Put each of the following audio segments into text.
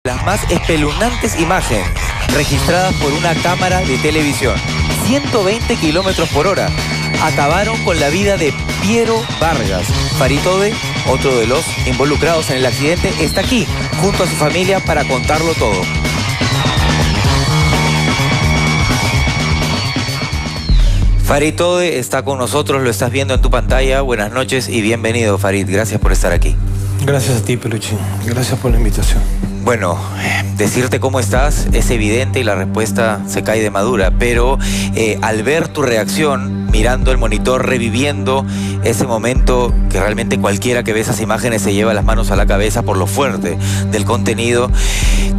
Las más espeluznantes imágenes registradas por una cámara de televisión. 120 kilómetros por hora. Acabaron con la vida de Piero Vargas. Farid Tode, otro de los involucrados en el accidente, está aquí, junto a su familia, para contarlo todo. Farid Tode está con nosotros, lo estás viendo en tu pantalla. Buenas noches y bienvenido, Farid. Gracias por estar aquí. Gracias a ti, Peluchín. Gracias por la invitación. Bueno, decirte cómo estás es evidente y la respuesta se cae de madura, pero al ver tu reacción, mirando el monitor, reviviendo ese momento que realmente cualquiera que ve esas imágenes se lleva las manos a la cabeza por lo fuerte del contenido,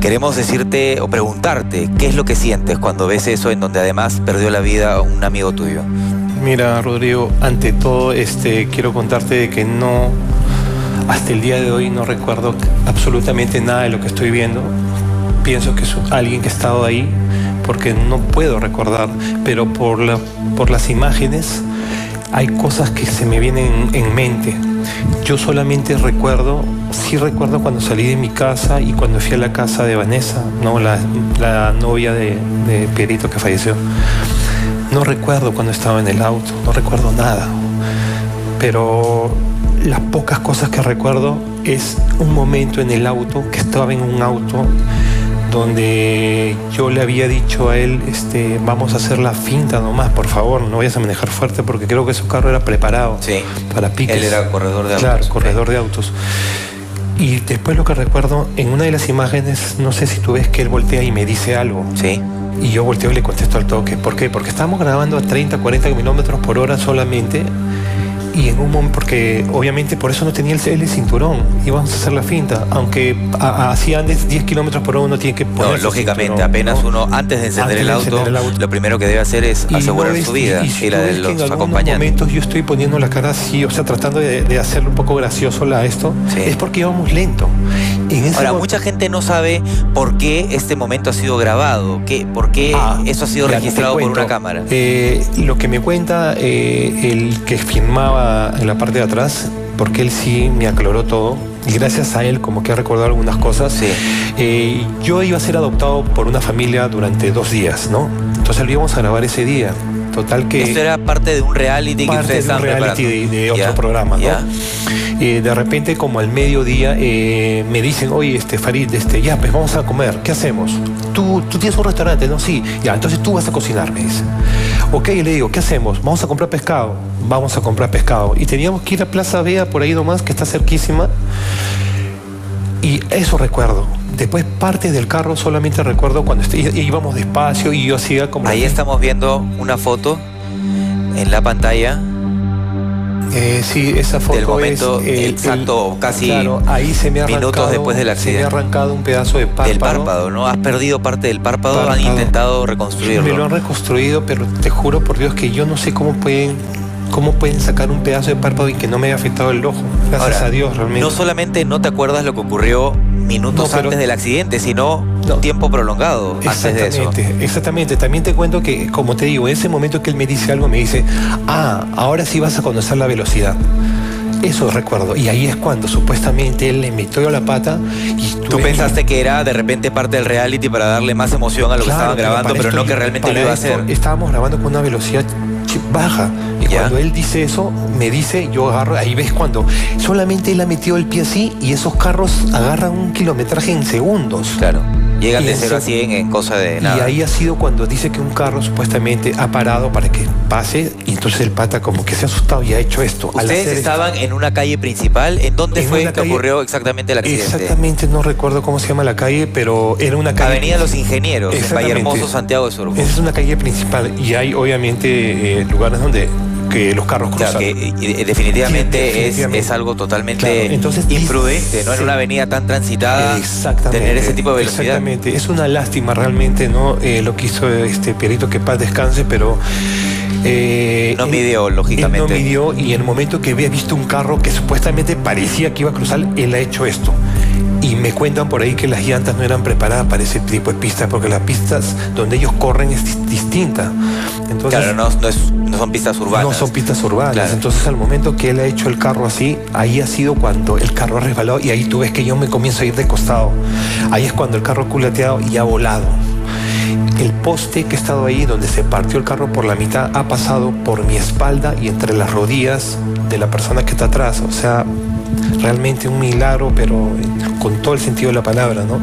queremos decirte o preguntarte qué es lo que sientes cuando ves eso en donde además perdió la vida un amigo tuyo. Mira, Rodrigo, ante todo quiero contarte de que no... Hasta el día de hoy no recuerdo absolutamente nada de lo que estoy viendo. Pienso que es alguien que ha estado ahí porque no puedo recordar, pero por las imágenes hay cosas que se me vienen en mente. Yo solamente recuerdo cuando salí de mi casa y cuando fui a la casa de Vanessa, ¿no? la novia de Pierito que falleció. No recuerdo cuando estaba en el auto, no recuerdo nada. Pero las pocas cosas que recuerdo es un momento en el auto, que estaba en un auto donde yo le había dicho a él, vamos a hacer la finta nomás, por favor, no vayas a manejar fuerte, porque creo que su carro era preparado para piques. Él era corredor de autos. Claro, corredor de autos. Y después lo que recuerdo, en una de las imágenes, no sé si tú ves que él voltea y me dice algo. Sí. Y yo volteo y le contesto al toque. ¿Por qué? Porque estábamos grabando a 30, 40 kilómetros por hora solamente. Y en un momento, porque obviamente por eso no tenía el cinturón, íbamos a hacer la finta, aunque así andes 10 kilómetros por hora uno tiene que poner. No, lógicamente, apenas uno, antes de encender el auto, lo primero que debe hacer es asegurar su vida y la de los acompañantes. En momentos yo estoy poniendo la cara así, o sea, tratando de hacerlo un poco gracioso esto, es porque íbamos lento. Ahora, mucha gente no sabe por qué este momento ha sido grabado, por qué eso ha sido registrado por una cámara. Lo que me cuenta el que filmaba en la parte de atrás, porque él sí me aclaró todo, y gracias a él como que ha recordado algunas cosas. Yo iba a ser adoptado por una familia durante 2 días, ¿no? Entonces lo íbamos a grabar ese día. Total que... Esto era parte de un reality que ustedes estaban preparando. Parte de un reality de otro programa, ¿no? De repente, como al mediodía, me dicen, oye, Farid, ya, pues vamos a comer, ¿qué hacemos? ¿Tú tienes un restaurante, no? Sí, ya, entonces tú vas a cocinar, me dice. Ok, le digo, ¿qué hacemos? Vamos a comprar pescado. Vamos a comprar pescado. Y teníamos que ir a Plaza Vea, por ahí nomás, que está cerquísima. Y eso recuerdo. Después parte del carro solamente recuerdo cuando íbamos despacio y yo hacía como... Ahí estamos viendo una foto en la pantalla. Sí, esa foto del momento exacto, casi ahí se me ha minutos después del accidente. Se me ha arrancado un pedazo de párpado. Del párpado, ¿no? Has perdido parte del párpado. Han intentado reconstruirlo. Me lo han reconstruido, pero te juro por Dios que yo no sé cómo pueden sacar un pedazo de párpado y que no me haya afectado el ojo. Gracias a Dios, realmente. No solamente no te acuerdas lo que ocurrió minutos antes del accidente, sino un tiempo prolongado antes de eso. Exactamente. También te cuento que, como te digo, en ese momento que él me dice algo, me dice, ahora sí vas a conocer la velocidad. Eso recuerdo. Y ahí es cuando supuestamente él le metió la pata. Y tú pensaste que era de repente parte del reality para darle más emoción a lo que estaban grabando, pero no que realmente lo iba a hacer. Estábamos grabando con una velocidad baja. Y cuando él dice eso, me dice, yo agarro, ahí ves cuando solamente él ha metido el pie así y esos carros agarran un kilometraje en segundos. Claro. Llegan de 0 a 100 en cosa de nada. Y ahí ha sido cuando dice que un carro supuestamente ha parado para que pase, y entonces el pata como que se ha asustado y ha hecho esto. ¿Ustedes estaban en una calle principal? ¿En dónde fue que ocurrió exactamente el accidente? Exactamente, no recuerdo cómo se llama la calle, pero era una calle... Avenida Los Ingenieros, en Vallehermoso, Santiago de Surco. Esa es una calle principal y hay obviamente lugares donde que los carros cruzan. Claro, que definitivamente es algo totalmente imprudente, ¿no? En una avenida tan transitada, tener ese tipo de velocidad. Exactamente, es una lástima realmente, ¿no? Lo que hizo Pierito, que paz descanse, pero... no midió, lógicamente. Él no midió, y en el momento que había visto un carro que supuestamente parecía que iba a cruzar, él ha hecho esto. Y me cuentan por ahí que las llantas no eran preparadas para ese tipo de pistas, porque las pistas donde ellos corren es distinta. Entonces, claro, no son pistas urbanas. No son pistas urbanas. Claro. Entonces, al momento que él ha hecho el carro así, ahí ha sido cuando el carro ha resbalado y ahí tú ves que yo me comienzo a ir de costado. Ahí es cuando el carro ha culateado y ha volado. El poste que ha estado ahí, donde se partió el carro por la mitad, ha pasado por mi espalda y entre las rodillas de la persona que está atrás. O sea, realmente un milagro, pero con todo el sentido de la palabra, ¿no?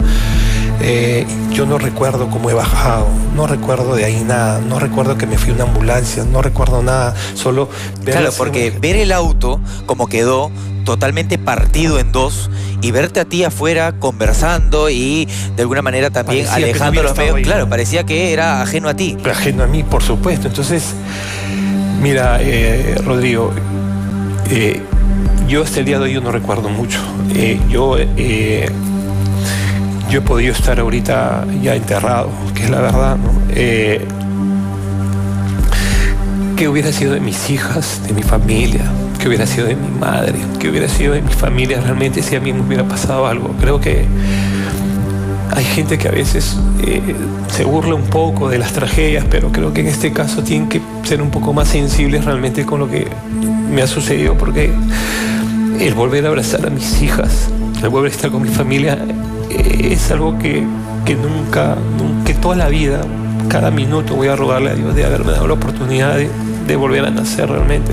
Yo no recuerdo cómo he bajado, no recuerdo de ahí nada, no recuerdo que me fui a una ambulancia, no recuerdo nada, solo ver. Claro, porque ver el auto como quedó totalmente partido en dos y verte a ti afuera conversando y de alguna manera también parecía alejando los medios, claro, parecía que era ajeno a ti. Ajeno a mí, por supuesto. Entonces, mira, Rodrigo, yo hasta el día de hoy yo no recuerdo mucho. Yo he podido estar ahorita ya enterrado, que es la verdad, ¿no? ¿Qué hubiera sido de mis hijas, de mi familia? ¿Qué hubiera sido de mi madre? ¿Qué hubiera sido de mi familia realmente si a mí me hubiera pasado algo? Creo que hay gente que a veces se burla un poco de las tragedias, pero creo que en este caso tienen que ser un poco más sensibles realmente con lo que me ha sucedido, porque el volver a abrazar a mis hijas, el volver a estar con mi familia, es algo que nunca, que toda la vida, cada minuto voy a rogarle a Dios de haberme dado la oportunidad de volver a nacer realmente.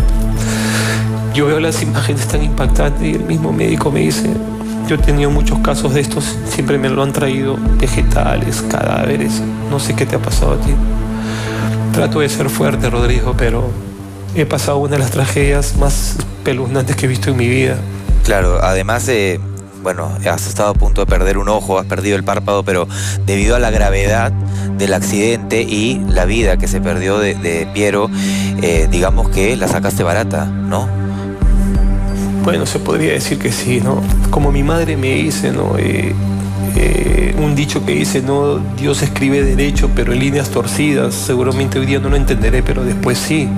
Yo veo las imágenes tan impactantes y el mismo médico me dice, yo he tenido muchos casos de estos, siempre me lo han traído, vegetales, cadáveres, no sé qué te ha pasado a ti. Trato de ser fuerte, Rodrigo, pero he pasado una de las tragedias más espeluznantes que he visto en mi vida. Claro, además bueno, has estado a punto de perder un ojo, has perdido el párpado, pero debido a la gravedad del accidente y la vida que se perdió de Piero, digamos que la sacaste barata, ¿no? Bueno, se podría decir que sí, ¿no? Como mi madre me dice, ¿no? Un dicho que dice, no, Dios escribe derecho, pero en líneas torcidas. Seguramente hoy día no lo entenderé, pero después sí.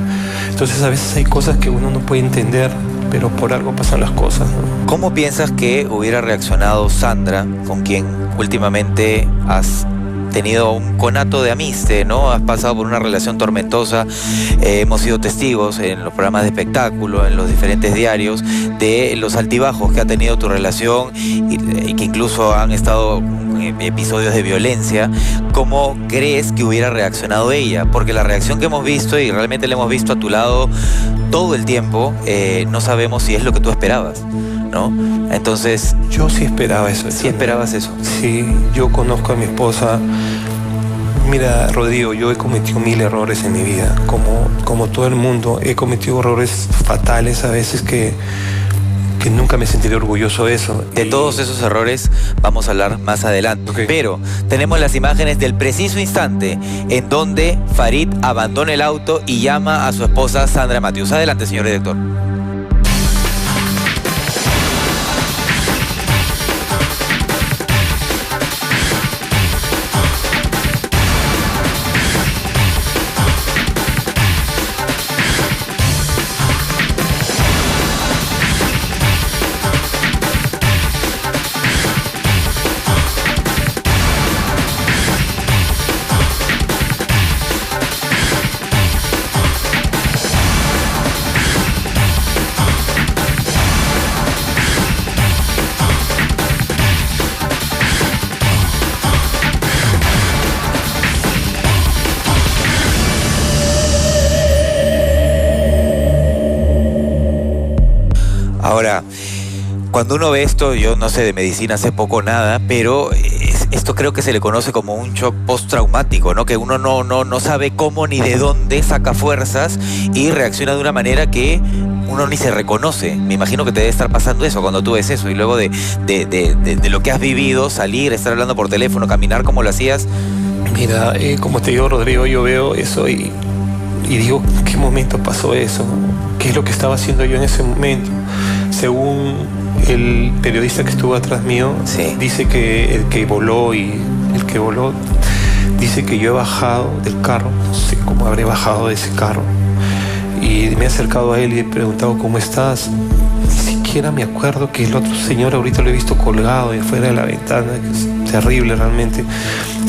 Entonces a veces hay cosas que uno no puede entender, pero por algo pasan las cosas, ¿no? ¿Cómo piensas que hubiera reaccionado Sandra, con quien últimamente has tenido un conato de amiste, ¿no? Has pasado por una relación tormentosa, hemos sido testigos en los programas de espectáculo, en los diferentes diarios, de los altibajos que ha tenido tu relación y que incluso han estado episodios de violencia. ¿Cómo crees que hubiera reaccionado ella? Porque la reacción que hemos visto, y realmente la hemos visto a tu lado todo el tiempo, no sabemos si es lo que tú esperabas, ¿no? Entonces, yo sí esperaba eso. ¿Sí esperabas eso? Sí, yo conozco a mi esposa. Mira, Rodrigo, yo he cometido 1000 errores en mi vida. Como todo el mundo, he cometido errores fatales a veces que nunca me sentiré orgulloso de eso. De todos esos errores vamos a hablar más adelante. Okay. Pero tenemos las imágenes del preciso instante en donde Farid abandona el auto y llama a su esposa Sandra Matthews. Adelante, señor director. Ahora, cuando uno ve esto, yo no sé de medicina, sé poco o nada, pero esto creo que se le conoce como un shock postraumático, ¿no? Que uno no sabe cómo ni de dónde saca fuerzas y reacciona de una manera que uno ni se reconoce. Me imagino que te debe estar pasando eso cuando tú ves eso y luego de lo que has vivido, salir, estar hablando por teléfono, caminar como lo hacías. Mira, como te digo, Rodrigo, yo veo eso y digo, ¿en qué momento pasó eso? ¿Qué es lo que estaba haciendo yo en ese momento? Según el periodista que estuvo atrás mío, sí, dice que el que voló dice que yo he bajado del carro, no sé cómo habré bajado de ese carro, y me he acercado a él y he preguntado ¿cómo estás? Ni dijera, me acuerdo que el otro señor ahorita lo he visto colgado de fuera de la ventana, que es terrible realmente.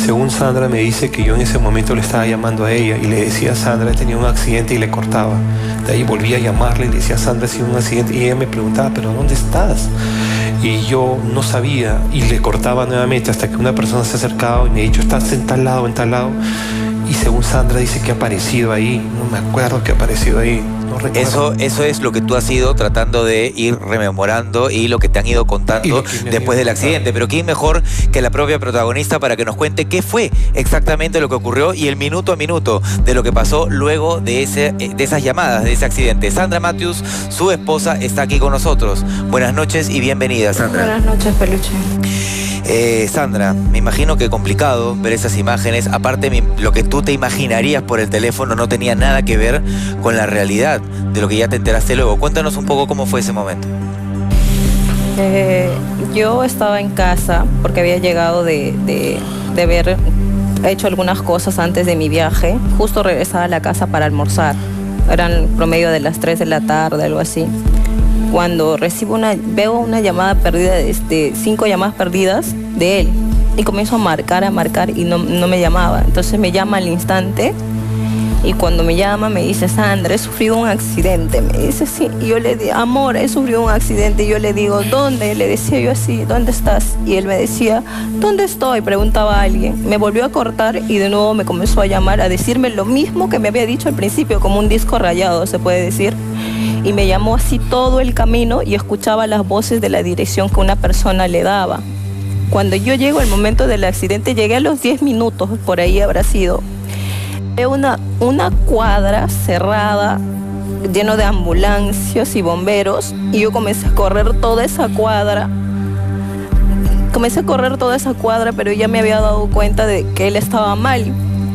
Según Sandra me dice que yo en ese momento le estaba llamando a ella y le decía a Sandra, he tenido un accidente, y le cortaba. De ahí volví a llamarle y le decía, Sandra, ha sido un accidente, y ella me preguntaba, ¿pero dónde estás? Y yo no sabía y le cortaba nuevamente hasta que una persona se acercaba y me ha dicho, estás en tal lado, en tal lado. Y según Sandra dice que ha aparecido ahí, no me acuerdo que ha aparecido ahí. No recuerdo. Eso es lo que tú has ido tratando de ir rememorando y lo que te han ido contando después del accidente. Pero ¿quién mejor que la propia protagonista para que nos cuente qué fue exactamente lo que ocurrió y el minuto a minuto de lo que pasó luego de esas llamadas, de ese accidente? Sandra Matthews, su esposa, está aquí con nosotros. Buenas noches y bienvenida, Sandra. Buenas noches, Peluche. Sandra, me imagino que complicado ver esas imágenes. Aparte, lo que tú te imaginarías por el teléfono no tenía nada que ver con la realidad de lo que ya te enteraste luego. Cuéntanos un poco cómo fue ese momento. Yo estaba en casa porque había llegado de haber hecho algunas cosas antes de mi viaje. Justo regresaba a la casa para almorzar. Eran promedio de las 3 de la tarde, algo así. Cuando veo una llamada perdida, 5 llamadas perdidas de él. Y comienzo a marcar y no me llamaba. Entonces me llama al instante. Y cuando me llama me dice, Sandra, he sufrido un accidente. Me dice, sí. Y yo le digo, amor, he sufrido un accidente. Y yo le digo, ¿dónde? Le decía yo así, ¿dónde estás? Y él me decía, ¿dónde estoy? Preguntaba a alguien. Me volvió a cortar y de nuevo me comenzó a llamar, a decirme lo mismo que me había dicho al principio, como un disco rayado, se puede decir. Y me llamó así todo el camino y escuchaba las voces de la dirección que una persona le daba. Cuando yo llego al momento del accidente, llegué a los 10 minutos, por ahí habrá sido. Veo una cuadra cerrada, lleno de ambulancias y bomberos, y yo comencé a correr toda esa cuadra. Pero ya me había dado cuenta de que él estaba mal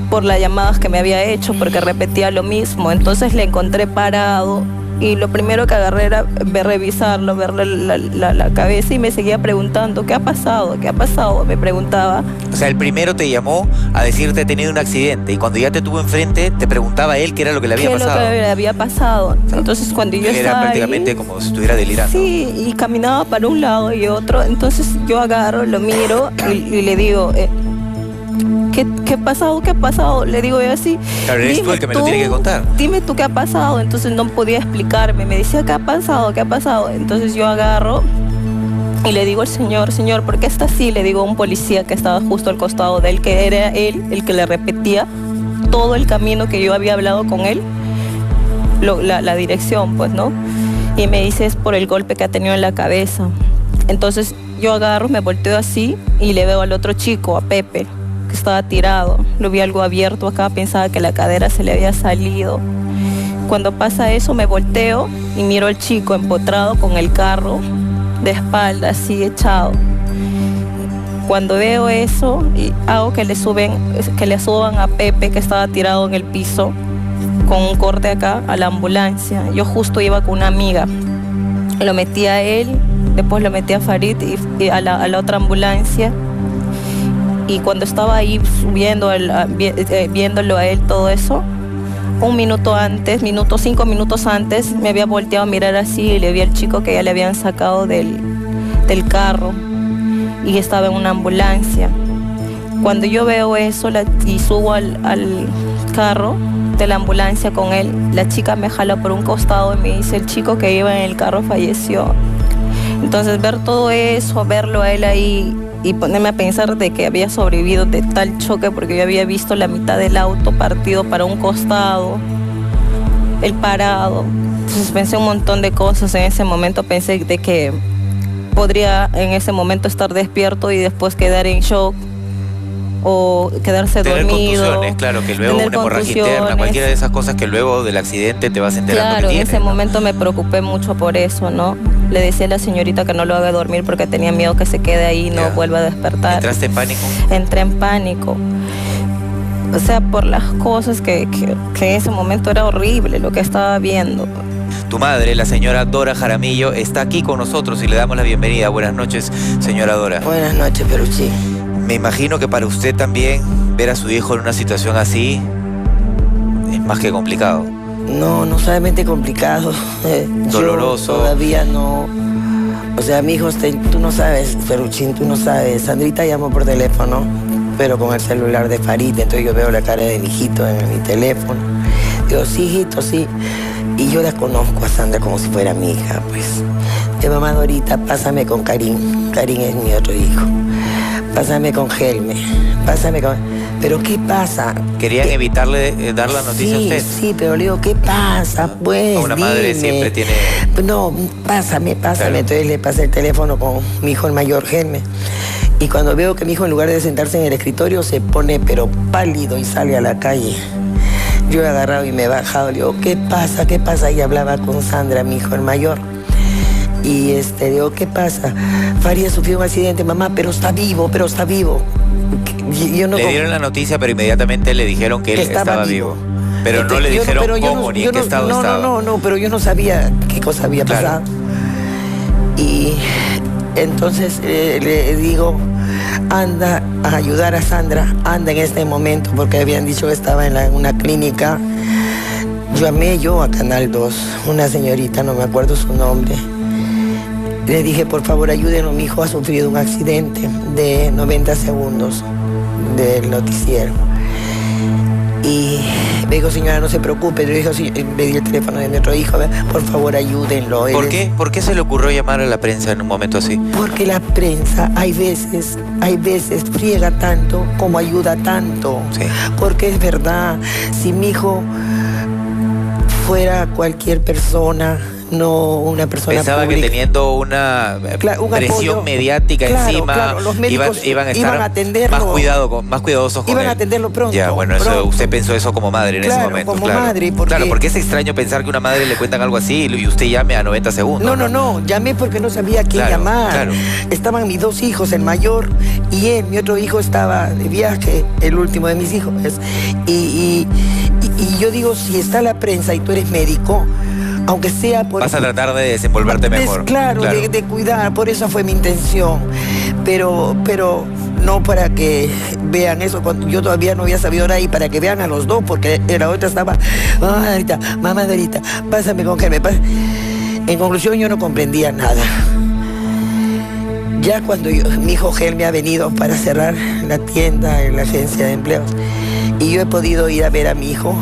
por las llamadas que me había hecho, porque repetía lo mismo. Entonces le encontré parado. Y lo primero que agarré era revisarlo, verle la cabeza, y me seguía preguntando, ¿qué ha pasado? ¿Qué ha pasado? Me preguntaba. O sea, el primero te llamó a decirte he tenido un accidente, y cuando ya te tuvo enfrente, te preguntaba él qué era lo que le había pasado. ¿Qué era lo que le había pasado? Entonces, cuando yo estaba era prácticamente ahí, como si estuviera delirando. Sí, y caminaba para un lado y otro. Entonces yo agarro, lo miro y le digo... ¿Qué ha pasado? ¿Qué ha pasado? Le digo yo así. Claro, eres tú el que me lo tiene que contar. Dime tú qué ha pasado. Entonces no podía explicarme. Me decía, ¿qué ha pasado? ¿Qué ha pasado? Entonces yo agarro y le digo al señor, ¿por qué está así? Le digo a un policía que estaba justo al costado de él, que era él el que le repetía todo el camino que yo había hablado con él, la dirección, pues, ¿no? Y me dice, es por el golpe que ha tenido en la cabeza. Entonces yo agarro, me volteo así y le veo al otro chico, a Pepe, que estaba tirado. Lo vi algo abierto acá, pensaba que la cadera se le había salido. Cuando pasa eso me volteo y miro al chico empotrado con el carro de espalda, así echado. Cuando veo eso, hago que le suban a Pepe, que estaba tirado en el piso con un corte acá, a la ambulancia. Yo justo iba con una amiga. Lo metí a él, después lo metí a Farid y a la otra ambulancia. Y cuando estaba ahí subiendo, viéndolo a él todo eso, 5 minutos antes, me había volteado a mirar así y le vi al chico que ya le habían sacado del carro y estaba en una ambulancia. Cuando yo veo eso y subo al carro de la ambulancia con él, la chica me jala por un costado y me dice, el chico que iba en el carro falleció. Entonces ver todo eso, verlo a él ahí, y ponerme a pensar de que había sobrevivido de tal choque, porque yo había visto la mitad del auto partido para un costado, el parado. Entonces pensé un montón de cosas en ese momento. Pensé de que podría en ese momento estar despierto y después quedar en shock o quedarse dormido. Contusiones, claro, que luego una hemorragia interna, cualquiera de esas cosas que luego del accidente te vas enterando. Claro, que en ese momento me preocupé mucho por eso, ¿no? Le decía a la señorita que no lo haga dormir porque tenía miedo que se quede ahí y no vuelva a despertar. ¿Entraste en pánico? Entré en pánico. O sea, por las cosas que en ese momento era horrible lo que estaba viendo. Tu madre, la señora Dora Jaramillo, está aquí con nosotros y le damos la bienvenida. Buenas noches, señora Dora. Buenas noches, Peluche. Me imagino que para usted también ver a su hijo en una situación así es más que complicado. No solamente complicado. Doloroso. Yo todavía no O sea, mi hijo, tú no sabes, Peruchín, tú no sabes. Sandrita llamó por teléfono, pero con el celular de Farid. Entonces yo veo la cara de mi hijito en mi teléfono. Digo, sí, hijito, sí. Y yo la conozco a Sandra como si fuera mi hija, pues. Mamá Dorita, pásame con Karim. Karim es mi otro hijo. Pásame con Helme. Pásame con... ¿Pero qué pasa? ¿Querían evitarle dar la noticia a usted? Sí, pero le digo, ¿qué pasa? Pues, una madre siempre tiene... No, pásame. Claro. Entonces le pasé el teléfono con mi hijo el mayor, Helme. Y cuando veo que mi hijo, en lugar de sentarse en el escritorio, se pone pero pálido y sale a la calle. Yo he agarrado y me he bajado. Le digo, ¿qué pasa? Y hablaba con Sandra, mi hijo el mayor. Y digo, ¿qué pasa? Farid sufrió un accidente, mamá, pero está vivo. Yo no le dieron la noticia, pero inmediatamente le dijeron que él estaba vivo. Pero no le dijeron cómo ni en qué estado estaba. No, pero yo no sabía qué cosa había pasado. Y entonces le digo, anda a ayudar a Sandra, anda en este momento, porque habían dicho que estaba en una clínica. Llamé yo a Canal 2, una señorita, no me acuerdo su nombre. Le dije, por favor, ayúdenlo, mi hijo ha sufrido un accidente de 90 segundos del noticiero. Y me dijo, señora, no se preocupe. Yo dije, sí, le di el teléfono de mi otro hijo, por favor, ayúdenlo. ¿Por qué se le ocurrió llamar a la prensa en un momento así? Porque la prensa hay veces friega tanto como ayuda tanto. Sí. Porque es verdad, si mi hijo fuera cualquier persona, no una persona pensaba pública, que teniendo una presión apoyo mediática encima, los médicos iban a estar a atenderlo, más cuidadosos con iban él. a atenderlo pronto. Ya, bueno, eso usted pensó eso como madre en ese momento. Madre, porque es extraño pensar que una madre le cuentan algo así y usted llame a 90 segundos. No, llamé porque no sabía a quién llamar. Claro. Estaban mis dos hijos, el mayor y él. Mi otro hijo estaba de viaje, el último de mis hijos. Y yo digo, si está la prensa y tú eres médico, aunque sea por... Vas a tratar de desenvolverte mejor. Claro. De cuidar, por eso fue mi intención. Pero no para que vean eso, cuando yo todavía no había sabido nada, y para que vean a los dos, porque la otra estaba, mamá Dorita, pásame con Germe. En conclusión, yo no comprendía nada. Ya cuando mi hijo Germe ha venido para cerrar la tienda en la agencia de empleos, y yo he podido ir a ver a mi hijo,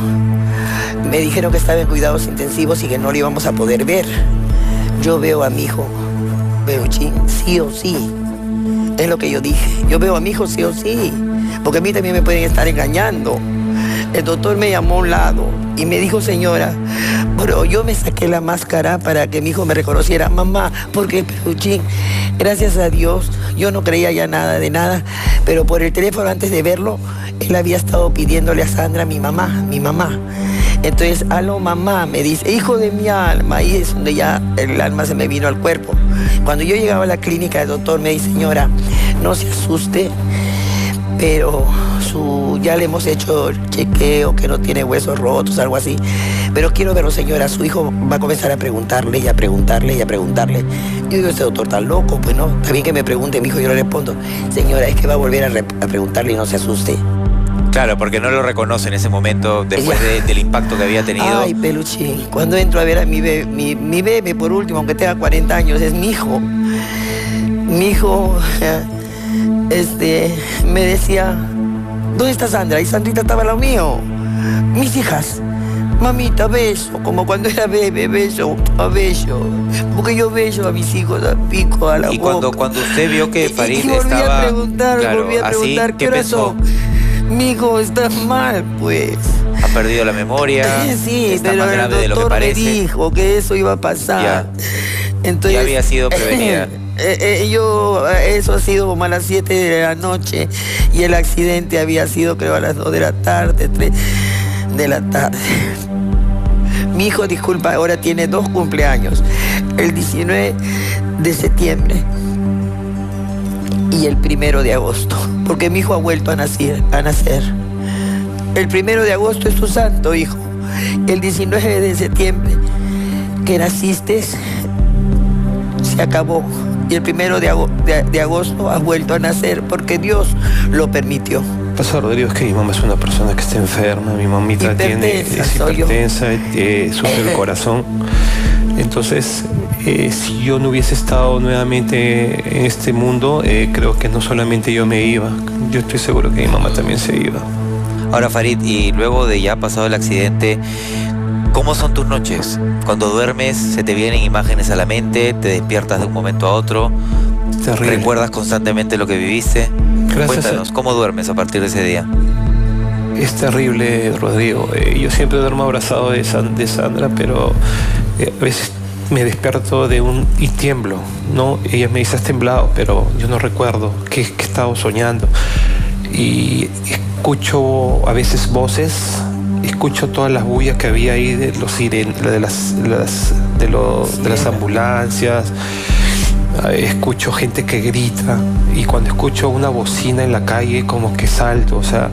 me dijeron que estaba en cuidados intensivos y que no lo íbamos a poder ver. Yo veo a mi hijo, Peruchín, sí o sí. Es lo que yo dije. Yo veo a mi hijo sí o sí. Porque a mí también me pueden estar engañando. El doctor me llamó a un lado y me dijo, señora, pero yo me saqué la máscara para que mi hijo me reconociera. Mamá, porque Peruchín, gracias a Dios, yo no creía ya nada de nada, pero por el teléfono antes de verlo, él había estado pidiéndole a Sandra, mi mamá. Entonces, aló mamá, me dice, hijo de mi alma, y es donde ya el alma se me vino al cuerpo. Cuando yo llegaba a la clínica, el doctor me dice, señora, no se asuste, pero ya le hemos hecho chequeo, que no tiene huesos rotos, algo así. Pero quiero verlo, señora, su hijo va a comenzar a preguntarle y a preguntarle y a preguntarle. Yo digo, este doctor está loco, pues no, está bien que me pregunte, mi hijo, yo le respondo, señora, es que va a volver a preguntarle y no se asuste. Claro, porque no lo reconoce en ese momento, después del impacto que había tenido. Ay, Peluchín, cuando entro a ver a mi bebé, por último, aunque tenga 40 años, es mi hijo. Mi hijo, me decía, ¿dónde está Sandra? Y Sandrita estaba al lado mío. Mis hijas, mamita, beso, como cuando era bebé, beso, a beso. Porque yo beso a mis hijos, a pico, a la boca. Y cuando usted vio que Farid volví estaba... a preguntar, así, ¿qué pensó? Mi hijo está mal, pues. Ha perdido la memoria. Sí, está pero más grave el de lo que doctor me parece. dijo que eso iba a pasar. Ya. Entonces, ya había sido prevenida. Eso ha sido como a las 7 de la noche y el accidente había sido, creo, a las 2 de la tarde, 3 de la tarde. Mi hijo, disculpa, ahora tiene 2 cumpleaños. El 19 de septiembre y el 1 de agosto, porque mi hijo ha vuelto a nacer. El 1 de agosto es tu santo, hijo. El 19 de septiembre que naciste se acabó. Y el 1 de agosto has vuelto a nacer porque Dios lo permitió. Pasa, Rodrigo, es que mi mamá es una persona que está enferma, mi mamita es hipertensa, sufre el corazón. Entonces, si yo no hubiese estado nuevamente en este mundo, creo que no solamente yo me iba, yo estoy seguro que mi mamá también se iba. Ahora, Farid, y luego de ya pasado el accidente, ¿cómo son tus noches? Cuando duermes, ¿se te vienen imágenes a la mente? ¿Te despiertas de un momento a otro? Terrible. ¿Recuerdas constantemente lo que viviste? Cuéntanos, ¿cómo duermes a partir de ese día? Es terrible, Rodrigo. Yo siempre duermo abrazado de Sandra, pero a veces me despierto y tiemblo, ¿no? Ella me dice, has temblado, pero yo no recuerdo que he estado soñando. Y escucho a veces voces, escucho todas las bullas que había ahí de los de las ambulancias. Escucho gente que grita, y cuando escucho una bocina en la calle como que salto. O sea,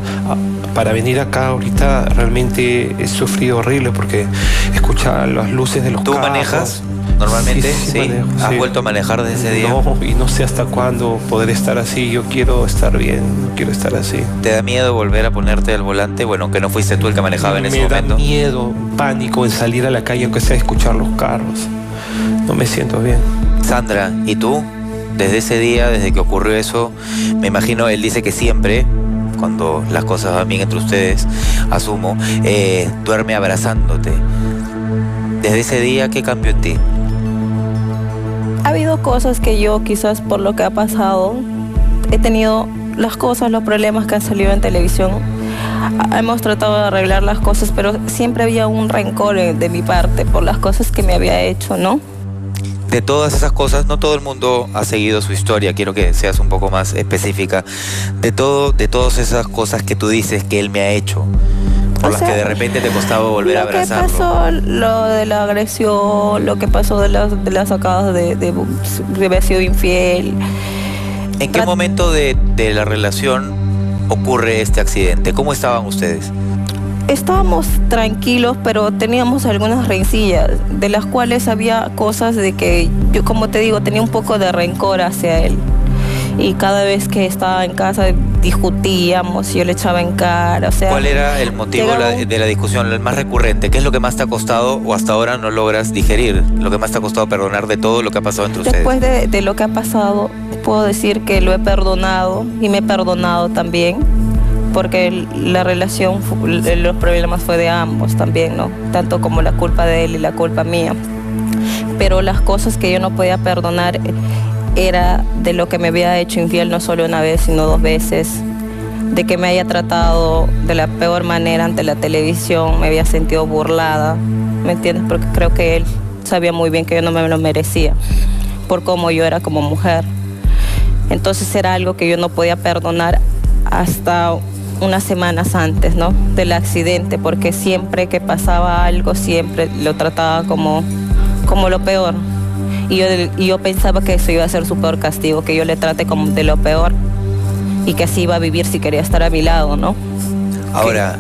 para venir acá ahorita realmente he sufrido horrible porque escuchaba las luces de los carros. ¿Tú manejas normalmente? Sí, manejo, ¿Has vuelto a manejar desde ese día? No, y no sé hasta cuándo poder estar así. Yo quiero estar bien, no quiero estar así. ¿Te da miedo volver a ponerte al volante? Bueno, que no fuiste tú el que manejaba en ese momento. Me da miedo, pánico en salir a la calle aunque sea escuchar los carros. No me siento bien. Sandra, ¿y tú? Desde ese día, desde que ocurrió eso, me imagino, él dice que siempre, cuando las cosas van bien entre ustedes, asumo, duerme abrazándote. Desde ese día, ¿qué cambió en ti? Ha habido cosas que yo, quizás por lo que ha pasado, he tenido las cosas, los problemas que han salido en televisión. Hemos tratado de arreglar las cosas, pero siempre había un rencor de mi parte por las cosas que me había hecho, ¿no? De todas esas cosas, no todo el mundo ha seguido su historia, quiero que seas un poco más específica. De todas esas cosas que tú dices que él me ha hecho, por las que de repente te costaba volver a abrazarlo. Lo que pasó, lo de la agresión, lo que pasó de las sacadas de haber sido infiel. ¿En qué momento de la relación ocurre este accidente? ¿Cómo estaban ustedes? Estábamos tranquilos, pero teníamos algunas rencillas, de las cuales había cosas de que yo, como te digo, tenía un poco de rencor hacia él. Y cada vez que estaba en casa discutíamos, yo le echaba en cara, o sea... ¿Cuál era el motivo de la discusión, el más recurrente? ¿Qué es lo que más te ha costado o hasta ahora no logras digerir? ¿Lo que más te ha costado perdonar de todo lo que ha pasado entre ustedes? Después de lo que ha pasado, puedo decir que lo he perdonado y me he perdonado también, porque la relación, los problemas fue de ambos también, ¿no? Tanto como la culpa de él y la culpa mía. Pero las cosas que yo no podía perdonar era de lo que me había hecho infiel no solo una vez, sino 2 veces. De que me haya tratado de la peor manera ante la televisión, me había sentido burlada, ¿me entiendes? Porque creo que él sabía muy bien que yo no me lo merecía, por cómo yo era como mujer. Entonces era algo que yo no podía perdonar hasta unas semanas antes, ¿no? Del accidente, porque siempre que pasaba algo, siempre lo trataba como lo peor. Y yo pensaba que eso iba a ser su peor castigo, que yo le trate como de lo peor y que así iba a vivir si quería estar a mi lado, ¿no? Ahora,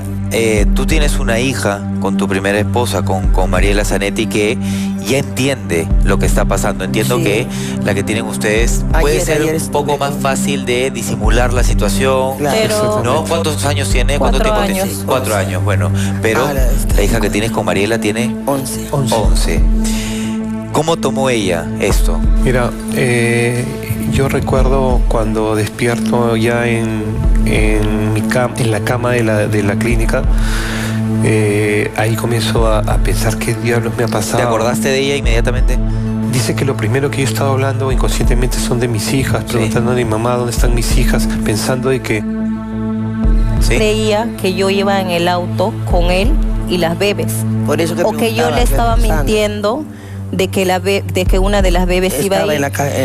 tú tienes una hija con tu primera esposa, con Mariela Zanetti, que ya entiende lo que está pasando. Entiendo que la que tienen ustedes puede ser un poco más fácil de disimular la situación. Claro. ¿No? ¿Cuántos años tiene? ¿Cuánto tiempo tiene? 4 años, bueno. Pero la hija que tienes con Mariela tiene 11. ¿Cómo tomó ella esto? Mira, yo recuerdo cuando despierto ya en la cama de la clínica, ahí comienzo a pensar qué diablos me ha pasado. ¿Te acordaste de ella inmediatamente? Dice que lo primero que yo estaba hablando inconscientemente son de mis hijas, preguntando a mi mamá dónde están mis hijas, pensando de que... ¿Sí? Creía que yo iba en el auto con él y las bebés. Por eso o que yo le estaba mintiendo de que una de las bebés iba a ir.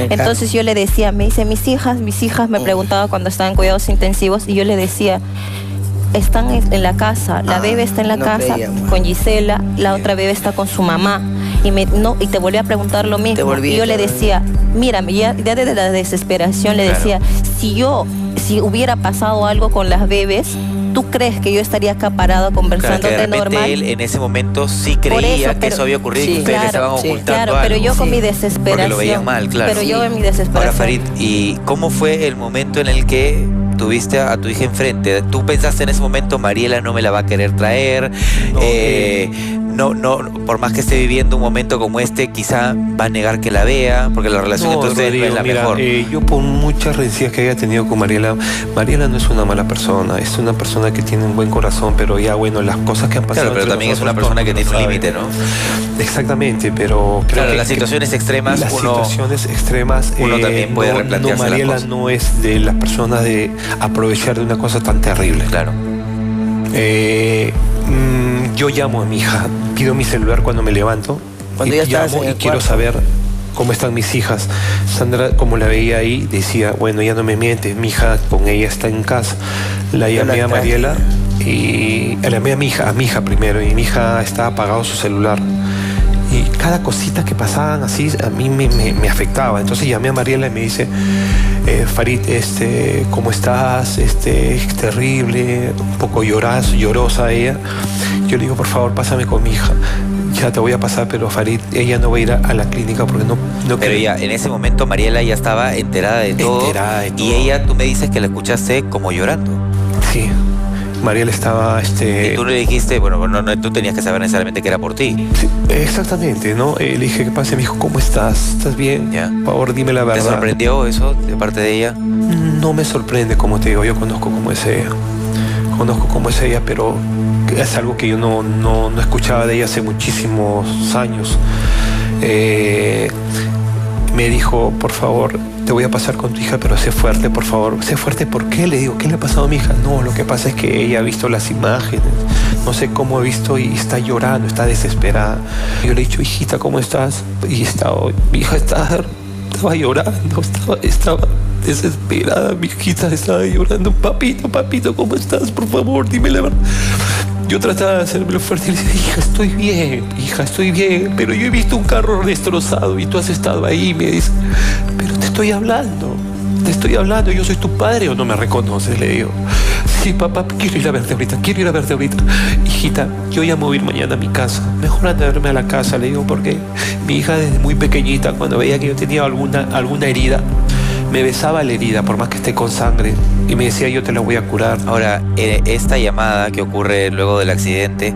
Entonces yo le decía, me dice, mis hijas, me preguntaba cuando estaban en cuidados intensivos, y yo le decía, están en la casa, la bebé está en la casa con Gisela, la otra bebé está con su mamá. Y te volví a preguntar lo mismo. Y yo le decía, mírame, ya desde la desesperación le decía, si hubiera pasado algo con las bebés, ¿tú crees que yo estaría acá parada conversándote normal? Él en ese momento sí creía que eso había ocurrido y que ustedes estaban ocultando algo. Pero yo con mi desesperación. Porque lo veían mal, claro. Pero yo en mi desesperación. Ahora, Farid, ¿y cómo fue el momento en el que tuviste a tu hija enfrente? ¿Tú pensaste en ese momento, Mariela no me la va a querer traer? por más que esté viviendo un momento como este, quizá va a negar que la vea, porque la relación entre ustedes no es la mejor. Yo por muchas rencillas que haya tenido con Mariela no es una mala persona, es una persona que tiene un buen corazón, pero ya bueno, las cosas que han pasado. Claro, pero también es una persona que tiene un límite, ¿no? Exactamente, pero creo claro, las situaciones extremas, uno también puede replantearse Mariela las cosas. No es de las personas de aprovechar de una cosa tan terrible. Claro. Yo llamo a mi hija, pido mi celular cuando me levanto, cuando ya llamo y quiero saber cómo están mis hijas. Sandra, como la veía ahí, decía, bueno, ya no me mientes, mi hija con ella está en casa. La llamé a Mariela y la llamé a mi hija primero, y mi hija estaba apagado su celular. Y cada cosita que pasaban así a mí me afectaba. Entonces llamé a Mariela y me dice, Farid, ¿cómo estás? Es terrible, un poco llorosa ella. Yo le digo, por favor, pásame con mi hija. Ya te voy a pasar, pero Farid, ella no va a ir a la clínica porque no pero ya, en ese momento Mariela ya estaba enterada de todo. Y ella, tú me dices que la escuchaste como llorando. Sí. Mariela estaba... Y tú le dijiste, bueno, no, tú tenías que saber necesariamente que era por ti. Sí, exactamente, ¿no? Le dije, ¿qué pasa? Me dijo, ¿cómo estás? ¿Estás bien? Ya. Por favor, dime la verdad. ¿Te sorprendió eso de parte de ella? No me sorprende, como te digo, yo conozco cómo es ella. Pero es algo que yo no escuchaba de ella hace muchísimos años. Me dijo, por favor, te voy a pasar con tu hija, pero sé fuerte, por favor. Sé fuerte, ¿por qué? Le digo, ¿qué le ha pasado a mi hija? No, lo que pasa es que ella ha visto las imágenes, no sé cómo ha visto y está llorando, está desesperada. Yo le he dicho, hijita, ¿cómo estás? Y mi hija estaba llorando, estaba desesperada, mi hijita estaba llorando. Papito, ¿cómo estás? Por favor, dime la verdad. Yo trataba de hacérmelo fuerte y le decía, hija, estoy bien, pero yo he visto un carro destrozado y tú has estado ahí. Me dice, pero te estoy hablando, yo soy tu padre, ¿o no me reconoces? Le digo, sí, papá, quiero ir a verte ahorita. Hijita, yo ya me voy a ir mañana a mi casa, mejor anda a verme a la casa, le digo, porque mi hija desde muy pequeñita, cuando veía que yo tenía alguna herida, me besaba la herida, por más que esté con sangre, y me decía, yo te la voy a curar. Ahora, esta llamada que ocurre luego del accidente,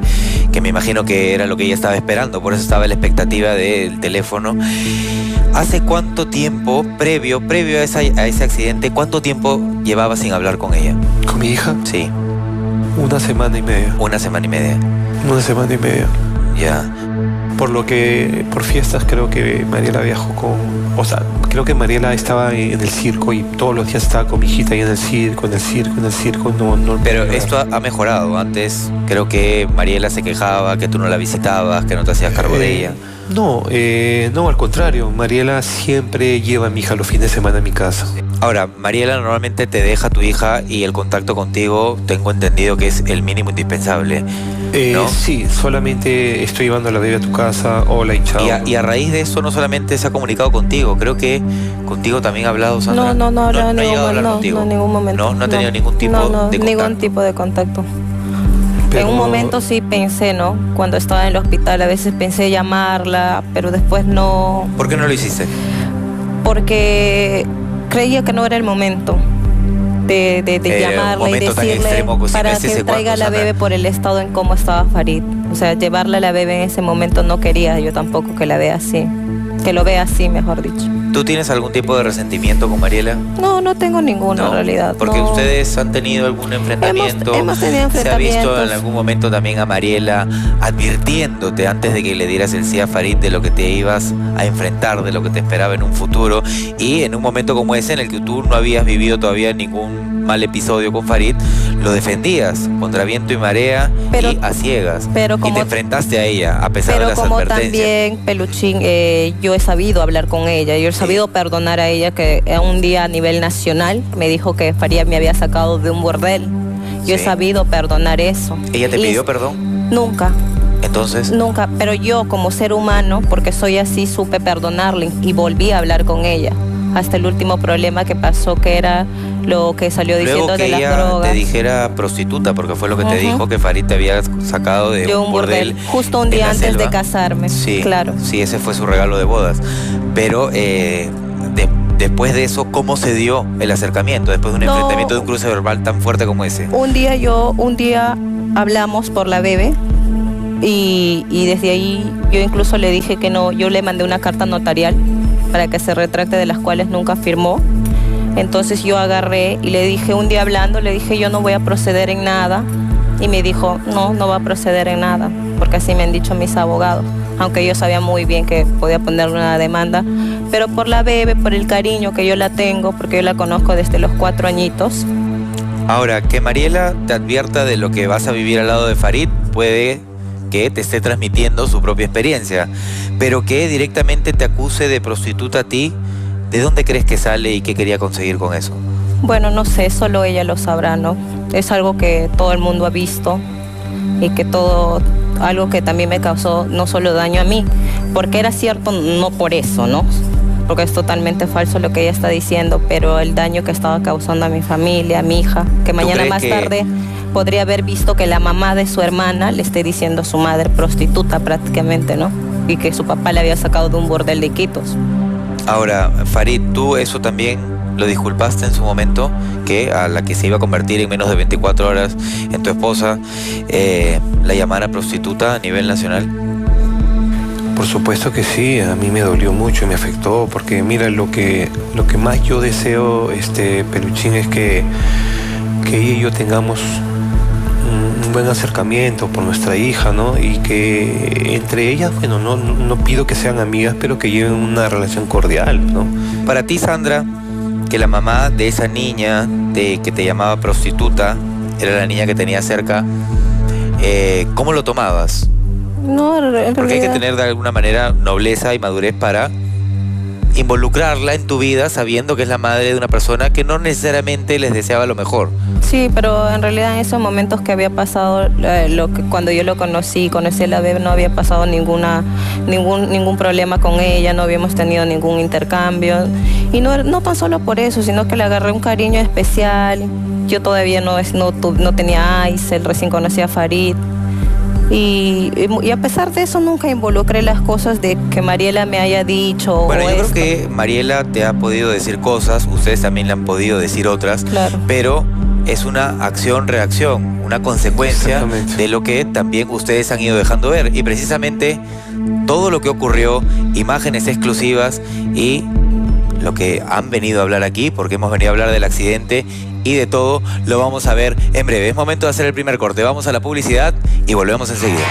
que me imagino que era lo que ella estaba esperando, por eso estaba la expectativa del teléfono. ¿Hace cuánto tiempo, previo a ese accidente, cuánto tiempo llevaba sin hablar con ella? ¿Con mi hija? Sí. 1 semana y media. 1 semana y media. 1 semana y media. Ya. Por fiestas creo que Mariela viajó creo que Mariela estaba en el circo y todos los días estaba con mi hijita ahí en el circo, no. Pero esto ha mejorado. Antes creo que Mariela se quejaba, que tú no la visitabas, que no te hacías cargo de ella. No, al contrario, Mariela siempre lleva a mi hija los fines de semana a mi casa. Ahora, Mariela normalmente te deja a tu hija y el contacto contigo, tengo entendido que es el mínimo indispensable, ¿no? Sí, solamente estoy llevando a la bebé a tu casa, hola y chao. Y a raíz de eso no solamente se ha comunicado contigo, creo que contigo también ha hablado Sandra. No ha hablado en ningún momento. No ha tenido ningún tipo de contacto. Ningún tipo de contacto. En un momento sí pensé, ¿no? Cuando estaba en el hospital a veces pensé llamarla, pero después no. ¿Por qué no lo hiciste? Porque creía que no era el momento de llamarla y decirle para que traiga a la bebé por el estado en cómo estaba Farid. O sea, llevarle a la bebé en ese momento no quería yo tampoco que la vea así. Que lo vea así, mejor dicho. ¿Tú tienes algún tipo de resentimiento con Mariela? No tengo ninguno en realidad. Porque no. Ustedes han tenido algún enfrentamiento. Hemos tenido enfrentamientos. ¿Se ha visto en algún momento también a Mariela advirtiéndote antes de que le dieras el sí a Farid de lo que te ibas a enfrentar, de lo que te esperaba en un futuro? Y en un momento como ese en el que tú no habías vivido todavía ningún mal episodio con Farid, lo defendías contra viento y marea y a ciegas. Y te enfrentaste a ella a pesar de las advertencias. Pero como también, Peluchín, yo he sabido hablar con ella, yo he sabido perdonar a ella, que un día a nivel nacional me dijo que Farid me había sacado de un bordel. Yo he sabido perdonar eso. ¿Ella te pidió perdón? Nunca. ¿Entonces? Nunca, pero yo como ser humano, porque soy así, supe perdonarle y volví a hablar con ella. Hasta el último problema que pasó, que era lo que salió diciendo de las drogas. Luego que ella te dijera prostituta, porque fue lo que te dijo, que Farid te había sacado de un bordel. Justo un día antes de casarme. Sí, claro. Sí, ese fue su regalo de bodas. Pero después de eso, ¿cómo se dio el acercamiento? Después de un enfrentamiento, de un cruce verbal tan fuerte como ese. Un día hablamos por la bebé Y desde ahí yo incluso le dije que no, yo le mandé una carta notarial para que se retracte, de las cuales nunca firmó. Entonces yo agarré y le dije, un día hablando, le dije, yo no voy a proceder en nada. Y me dijo, no, no va a proceder en nada, porque así me han dicho mis abogados. Aunque yo sabía muy bien que podía ponerle una demanda, pero por la bebé, por el cariño que yo la tengo, porque yo la conozco desde los 4 añitos. Ahora, que Mariela te advierta de lo que vas a vivir al lado de Farid puede que te esté transmitiendo su propia experiencia, pero que directamente te acuse de prostituta a ti, ¿de dónde crees que sale y qué quería conseguir con eso? Bueno, no sé, solo ella lo sabrá, ¿no? Es algo que todo el mundo ha visto y que algo que también me causó no solo daño a mí, porque era cierto, no por eso, ¿no? Porque es totalmente falso lo que ella está diciendo, pero el daño que estaba causando a mi familia, a mi hija, que mañana más tarde podría haber visto que la mamá de su hermana le esté diciendo a su madre prostituta prácticamente, ¿no? Y que su papá le había sacado de un burdel de Iquitos. Ahora, Farid, ¿tú eso también lo disculpaste en su momento? Que a la que se iba a convertir en menos de 24 horas en tu esposa, la llamara prostituta a nivel nacional. Por supuesto que sí, a mí me dolió mucho y me afectó, porque mira, lo que más yo deseo, Peluchín, es que ella y yo tengamos un buen acercamiento por nuestra hija, ¿no? Y que entre ellas, bueno, no pido que sean amigas, pero que lleven una relación cordial, ¿no? Para ti, Sandra, que la mamá de esa niña que te llamaba prostituta era la niña que tenía cerca, ¿cómo lo tomabas? No, en realidad... Porque hay que tener de alguna manera nobleza y madurez para involucrarla en tu vida sabiendo que es la madre de una persona que no necesariamente les deseaba lo mejor. Sí, pero en realidad en esos momentos que había pasado, cuando yo lo conocí a la bebé, no había pasado ningún problema con ella, no habíamos tenido ningún intercambio. Y no tan solo por eso, sino que le agarré un cariño especial. Yo todavía no tenía ICE, recién conocí a Farid. Y a pesar de eso nunca involucré las cosas de que Mariela me haya dicho. Bueno, yo creo que Mariela te ha podido decir cosas, ustedes también le han podido decir otras, claro. Pero es una acción-reacción, una consecuencia de lo que también ustedes han ido dejando ver. Y precisamente todo lo que ocurrió, imágenes exclusivas y lo que han venido a hablar aquí, porque hemos venido a hablar del accidente y de todo, lo vamos a ver en breve. Es momento de hacer el primer corte. Vamos a la publicidad y volvemos enseguida.